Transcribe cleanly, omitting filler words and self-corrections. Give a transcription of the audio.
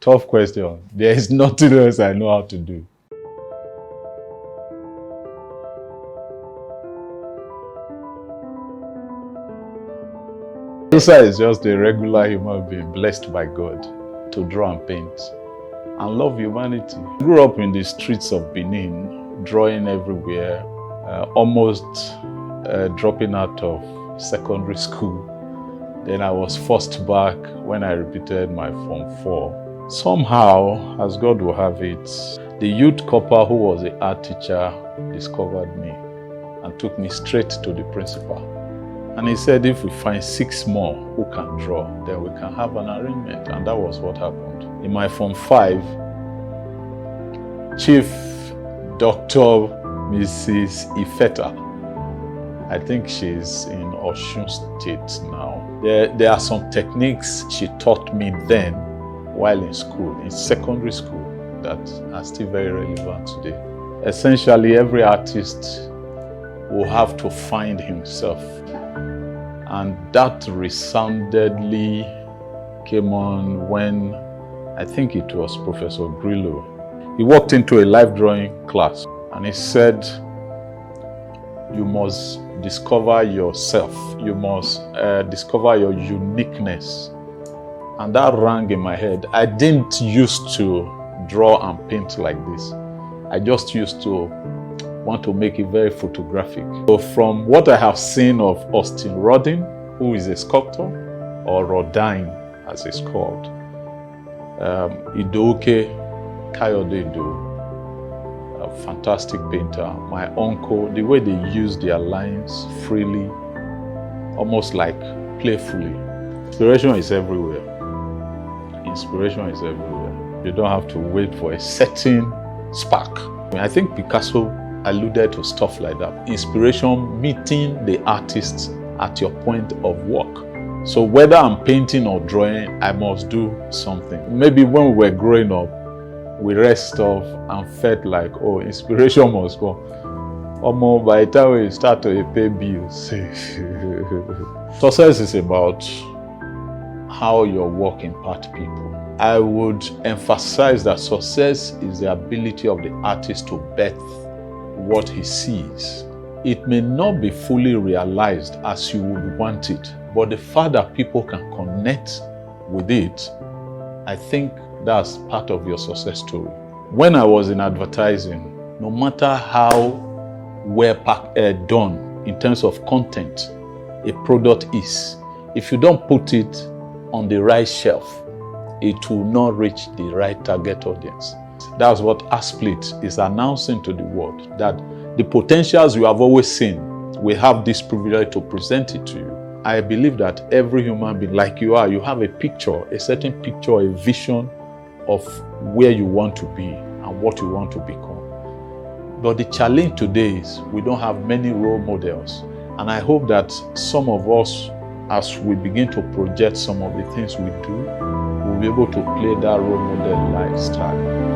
Tough question. There is nothing else I know how to do. Edosa is just a regular human being blessed by God to draw and paint and love humanity. I grew up in the streets of Benin, drawing everywhere, almost dropping out of secondary school. Then I was forced back when I repeated my Form 4. Somehow, as God will have it, the youth corper who was the art teacher discovered me and took me straight to the principal. And he said, if we find 6 more who can draw, then we can have an arrangement. And that was what happened. In my Form 5, Chief Dr. Mrs. Ifeta, I think she's in Osun State now. There are some techniques she taught me then while in school, in secondary school, that are still very relevant today. Essentially, every artist will have to find himself. And that resoundedly came on when I think it was Professor Grillo. He walked into a life drawing class and he said, you must discover yourself. You must discover your uniqueness. And that rang in my head. I didn't used to draw and paint like this. I just used to want to make it very photographic. So from what I have seen of Austin Rodin, who is a sculptor, or Rodin as it's called, Idoke Kayode Edo, a fantastic painter, my uncle, the way they use their lines freely, almost like playfully. Inspiration is everywhere. Inspiration is everywhere. You don't have to wait for a certain spark. I think Picasso alluded to stuff like that. Inspiration meeting the artist at your point of work. So whether I'm painting or drawing, I must do something. Maybe when we were growing up, we rest off and felt like, oh, inspiration must go. Almost by the time we start to pay bills. Success is about how your work impacts people. I would emphasize that success is the ability of the artist to birth what he sees. It may not be fully realized as you would want it, but the fact that people can connect with it, I think that's part of your success story. When I was in advertising, no matter how well done in terms of content a product is, if you don't put it on the right shelf, it will not reach the right target audience. That's what Artsplit is announcing to the world, that the potentials you have always seen, we have this privilege to present it to you. I believe that every human being, like you are, you have a picture, a certain picture, a vision of where you want to be and what you want to become. But the challenge today is we don't have many role models. And I hope that some of us, as we begin to project some of the things we do, we'll be able to play that role model lifestyle.